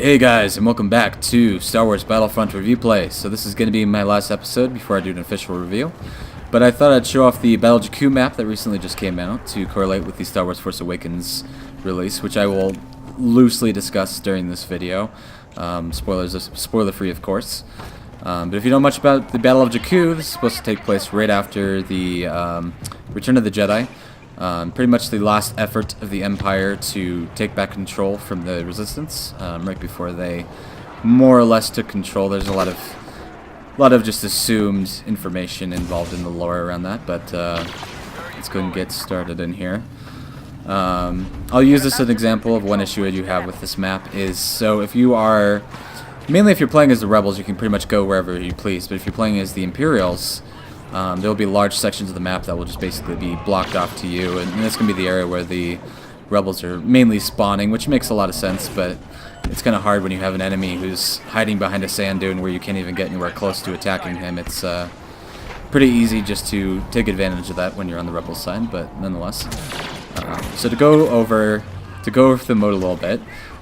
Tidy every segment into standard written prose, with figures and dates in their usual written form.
Hey guys, and welcome back to Star Wars Battlefront Review Play. So this is going to be my last episode before I do an official review. But I thought I'd show off the Battle of Jakku map that recently just came out to correlate with the Star Wars Force Awakens release, which I will loosely discuss during this video. Spoiler free, of course. But if you know much about the Battle of Jakku, this is supposed to take place right after the Return of the Jedi. Pretty much the last effort of the Empire to take back control from the Resistance, right before they more or less took control. There's a lot of just assumed information involved in the lore around that, but let's go and get started in here. I'll use this as an example of one issue I do have with this map is, so if you are, mainly if you're playing as the Rebels, you can pretty much go wherever you please, but if you're playing as the Imperials, there will be large sections of the map that will just basically be blocked off to you, and this can be the area where the Rebels are mainly spawning, which makes a lot of sense, but it's kind of hard when you have an enemy who's hiding behind a sand dune where you can't even get anywhere close to attacking him. It's pretty easy just to take advantage of that when you're on the Rebel side, but nonetheless. So to go over the mode a little bit,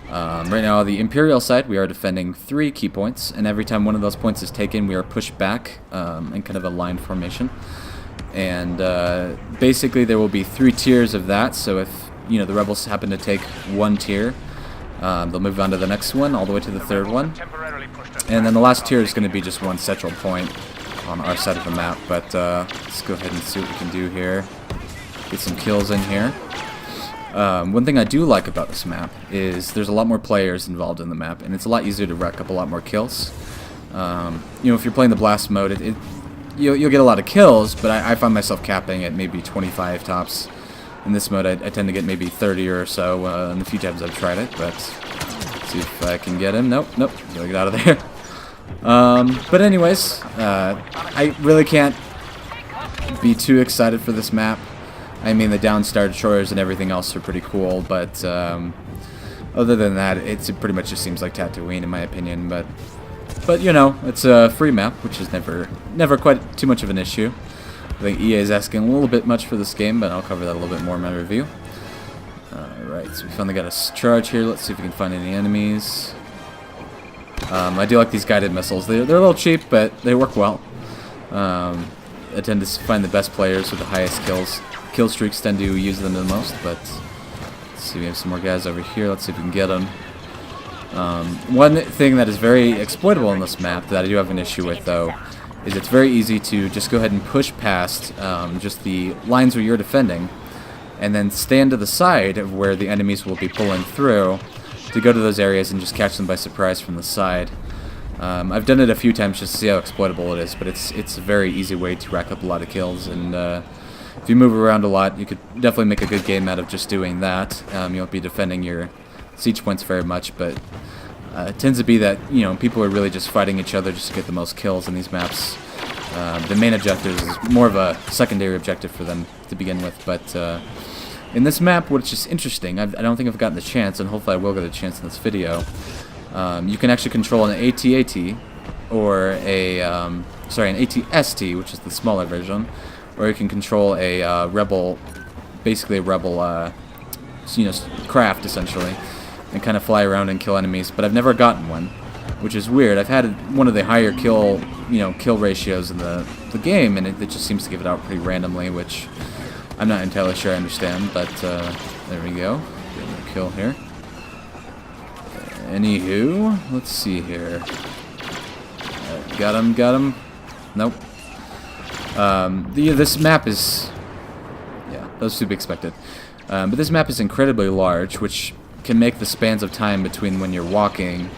right now, the Imperial side, we are defending 3 key points, and every time one of those points is taken, we are pushed back in kind of a line formation. And basically, there will be 3 tiers of that. So if the Rebels happen to take 1 tier, they'll move on to the next one, all the way to the 3rd one. And then the last tier is going to be just 1 central point on our side of the map. But let's go ahead and see what we can do here. Get some kills in here. One thing I do like about this map is there's a lot more players involved in the map, and it's a lot easier to rack up a lot more kills. If you're playing the blast mode, you'll get a lot of kills, but I find myself capping at maybe 25 tops. In this mode, I tend to get maybe 30 or so, and a few times I've tried it, but let's see if I can get him. Nope, gotta get out of there. But anyways, I really can't be too excited for this map. I mean, the Downstar destroyers and everything else are pretty cool, but other than that, it pretty much just seems like Tatooine in my opinion. But it's a free map, which is never quite too much of an issue. I think EA is asking a little bit much for this game, but I'll cover that a little bit more in my review. Alright, so we finally got a charge here. Let's see if we can find any enemies. I do like these guided missiles. They're a little cheap, but they work well. I tend to find the best players with the highest kill streaks tend to use them the most, but let's see, we have some more guys over here. Let's see if we can get them. One thing that is very exploitable in this map that I do have an issue with, though, is it's very easy to just go ahead and push past just the lines where you're defending, and then stand to the side of where the enemies will be pulling through to go to those areas and just catch them by surprise from the side. I've done it a few times just to see how exploitable it is, but it's a very easy way to rack up a lot of kills, and if you move around a lot, you could definitely make a good game out of just doing that. You won't be defending your siege points very much, but it tends to be that people are really just fighting each other just to get the most kills in these maps. The main objective is more of a secondary objective for them to begin with, but in this map, which is interesting, I don't think I've gotten the chance, and hopefully I will get a chance in this video. You can actually control an AT-AT or an AT-ST, which is the smaller version, or you can control a rebel, basically a rebel, craft essentially, and kind of fly around and kill enemies. But I've never gotten one, which is weird. I've had one of the higher kill ratios in the game, and it just seems to give it out pretty randomly, which I'm not entirely sure I understand. But there we go, getting a kill here. Anywho, let's see here. Got him. Nope. This map is, that was to be expected. But this map is incredibly large, which can make the spans of time between when you're walking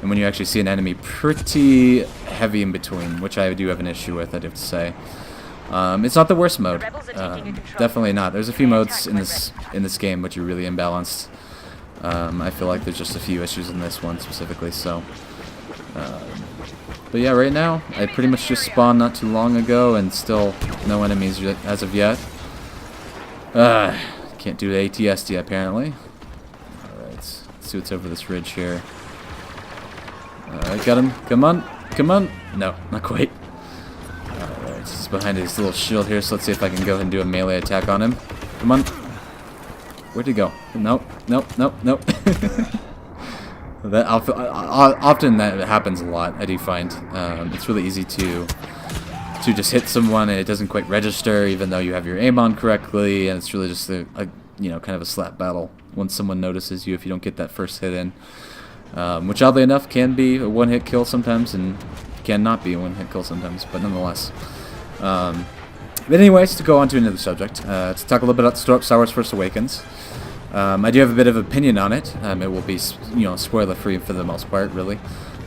and when you actually see an enemy pretty heavy in between, which I do have an issue with, I'd have to say. It's not the worst mode. Definitely not. There's a few modes in this game which are really imbalanced. I feel like there's just a few issues in this one specifically, so. But yeah, right now, I pretty much just spawned not too long ago, and still no enemies as of yet. Can't do the AT-ST apparently. Alright, let's see what's over this ridge here. Alright, got him. Come on. No, not quite. Alright, he's behind his little shield here, so let's see if I can go ahead and do a melee attack on him. Come on. Where'd he go? Nope. Often that happens a lot. I do find it's really easy to just hit someone and it doesn't quite register, even though you have your aim on correctly, and it's really just a kind of a slap battle once someone notices you if you don't get that first hit in, which oddly enough can be a one-hit kill sometimes and can not be a one-hit kill sometimes, but nonetheless. But anyways, to go on to another subject, to talk a little bit about Star Wars Force Awakens. I do have a bit of opinion on it. It will be, spoiler-free for the most part, really.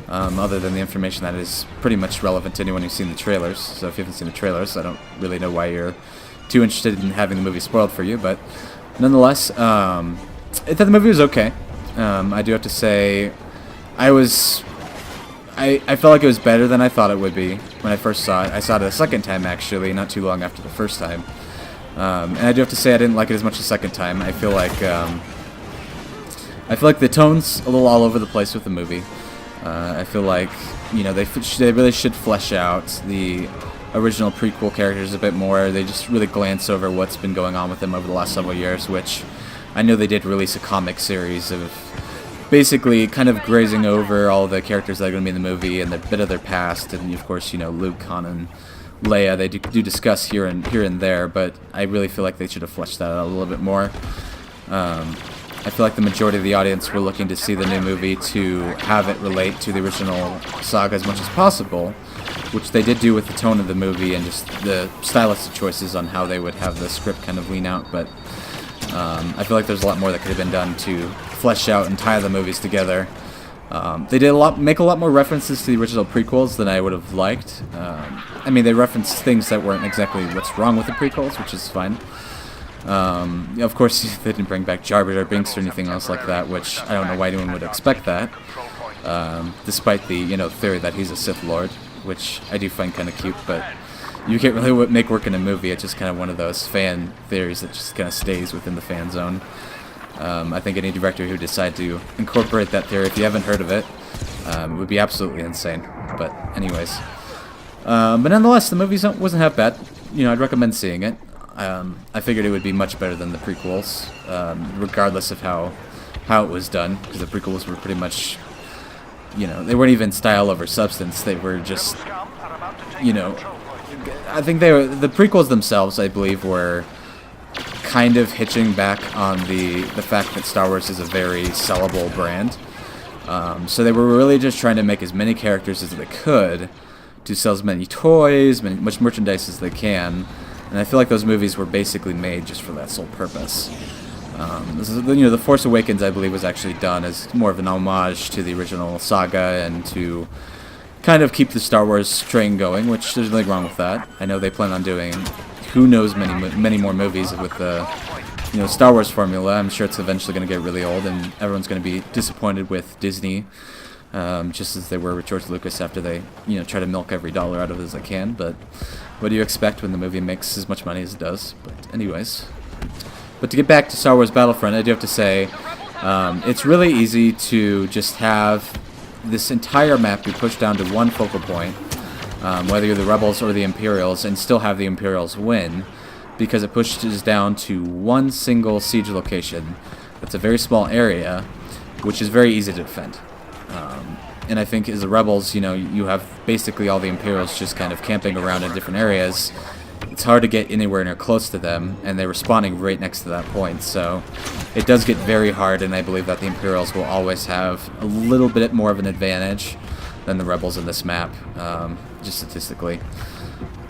Other than the information that is pretty much relevant to anyone who's seen the trailers. So if you haven't seen the trailers, I don't really know why you're too interested in having the movie spoiled for you. But nonetheless, I thought the movie was okay. I do have to say, I felt like it was better than I thought it would be when I first saw it. I saw it a second time, actually, not too long after the first time. And I do have to say I didn't like it as much the second time. I feel like the tone's a little all over the place with the movie. I feel like they really should flesh out the original prequel characters a bit more. They just really glance over what's been going on with them over the last several years, which I know they did release a comic series of basically kind of grazing over all the characters that are going to be in the movie and a bit of their past, and of course, Luke, Han, and Leia. They do discuss here and there, but I really feel like they should have fleshed that out a little bit more. I feel like the majority of the audience were looking to see the new movie to have it relate to the original saga as much as possible, which they did do with the tone of the movie and just the stylistic choices on how they would have the script kind of lean out, but I feel like there's a lot more that could have been done to flesh out and tie the movies together. They did make a lot more references to the original prequels than I would have liked. I mean, they referenced things that weren't exactly what's wrong with the prequels, which is fine. Of course, they didn't bring back Jar Jar Binks or anything else like that, which I don't know why anyone would expect that, despite the theory that he's a Sith Lord, which I do find kind of cute, but you can't really make work in a movie. It's just kind of one of those fan theories that just kind of stays within the fan zone. I think any director who decide to incorporate that theory, if you haven't heard of it, would be absolutely insane. But anyways, but nonetheless, the movie wasn't half bad. I'd recommend seeing it. I figured it would be much better than the prequels, regardless of how it was done, because the prequels were pretty much, they weren't even style over substance. They were just, I think the prequels themselves, I believe, were kind of hitching back on the fact that Star Wars is a very sellable brand. So they were really just trying to make as many characters as they could to sell as many toys, much merchandise as they can. And I feel like those movies were basically made just for that sole purpose. The Force Awakens, I believe, was actually done as more of an homage to the original saga and to kind of keep the Star Wars train going, which there's nothing wrong with that. I know they plan on doing who knows many more movies with the Star Wars formula. I'm sure it's eventually going to get really old, and everyone's going to be disappointed with Disney, just as they were with George Lucas after they try to milk every dollar out of it as they can. But what do you expect when the movie makes as much money as it does? But anyways, to get back to Star Wars Battlefront, I do have to say it's really easy to just have this entire map be pushed down to one focal point, whether you're the Rebels or the Imperials, and still have the Imperials win, because it pushes down to one single siege location. That's a very small area, which is very easy to defend. And I think as the Rebels, you have basically all the Imperials just kind of camping around in different areas. It's hard to get anywhere near close to them, and they're respawning right next to that point. So it does get very hard, and I believe that the Imperials will always have a little bit more of an advantage than the Rebels in this map, just statistically.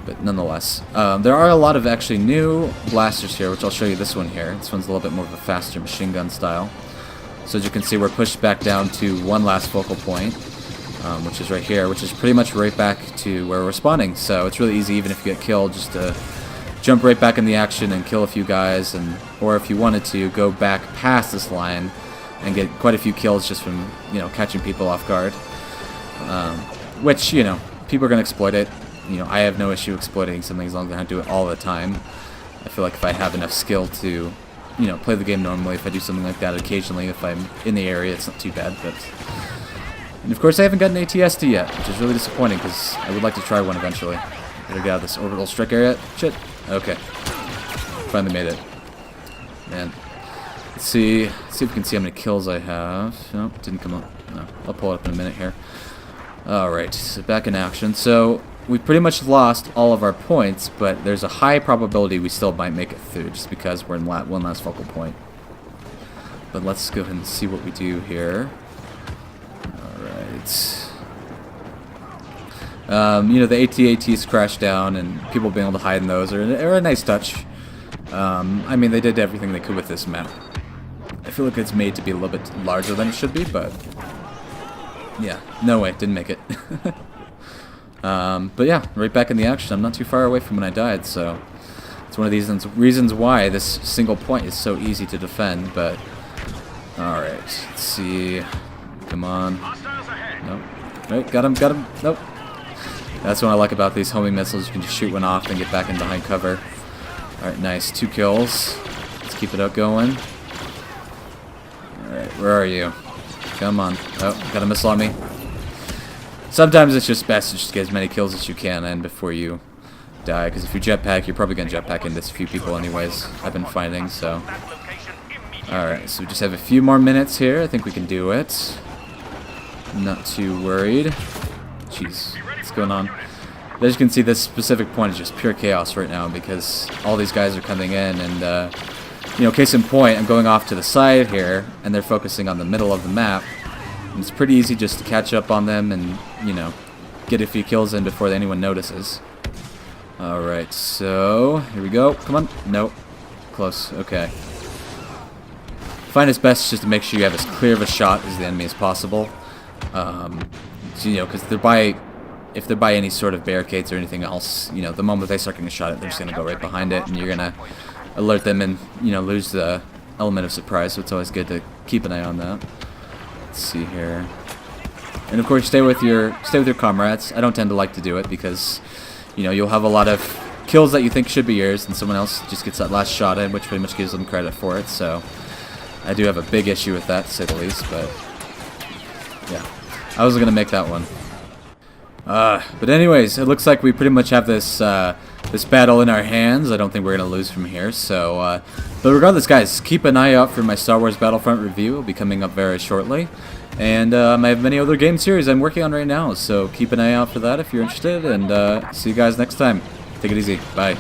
But nonetheless, there are a lot of actually new blasters here, which I'll show you this one here. This one's a little bit more of a faster machine gun style. So as you can see, we're pushed back down to one last focal point, which is right here, which is pretty much right back to where we're spawning. So it's really easy, even if you get killed, just to jump right back in the action and kill a few guys, or if you wanted to, go back past this line and get quite a few kills just from catching people off guard. Which people are gonna exploit it. I have no issue exploiting something as long as I don't do it all the time. I feel like if I have enough skill to play the game normally, if I do something like that occasionally, if I'm in the area, it's not too bad. And of course, I haven't gotten ATSD yet, which is really disappointing because I would like to try one eventually. Gotta get out of this orbital strike area. Shit. Okay. Finally made it. Man. Let's see if we can see how many kills I have. Nope, didn't come up. No, I'll pull it up in a minute here. Alright, so back in action. So, we pretty much lost all of our points, but there's a high probability we still might make it through, just because we're in one last focal point. But let's go ahead and see what we do here. Alright. You know, the AT-ATs crashed down, and people being able to hide in those are a nice touch. I mean, they did everything they could with this map. I feel like it's made to be a little bit larger than it should be, but yeah, no way, didn't make it. But yeah, right back in the action. I'm not too far away from when I died, so it's one of these reasons why this single point is so easy to defend. But alright, let's see. Come on. Nope. Right, got him. Nope. That's what I like about these homing missiles. You can just shoot one off and get back in behind cover. Alright, nice. 2 kills. Let's keep it up going. Alright, where are you? Come on. Oh, got a missile on me. Sometimes it's just best to just get as many kills as you can and before you die, because if you jetpack, you're probably going to jetpack into a few people anyways, I've been finding, so. Alright, so we just have a few more minutes here. I think we can do it. Not too worried. Jeez, what's going on? As you can see, this specific point is just pure chaos right now because all these guys are coming in and, you know, case in point, I'm going off to the side here and they're focusing on the middle of the map. And it's pretty easy just to catch up on them and, you know, get a few kills in before anyone notices. Alright, so here we go. Come on. Nope. Close. Okay. Find it's best just to make sure you have as clear of a shot as the enemy as possible. So, you know, because if they're by any sort of barricades or anything else, you know, the moment they start getting a shot at, they're just going to go right behind it, and you're going to alert them and, you know, lose the element of surprise, so it's always good to keep an eye on that. Let's see here. And of course, stay with your comrades. I don't tend to like to do it because, you know, you'll have a lot of kills that you think should be yours, and someone else just gets that last shot in, which pretty much gives them credit for it, so I do have a big issue with that, to say the least, but yeah. I was going to make that one. But anyways, it looks like we pretty much have this this battle in our hands. I don't think we're going to lose from here. So, but regardless, guys, keep an eye out for my Star Wars Battlefront review. It'll be coming up very shortly. And I have many other game series I'm working on right now. So keep an eye out for that if you're interested. And see you guys next time. Take it easy. Bye.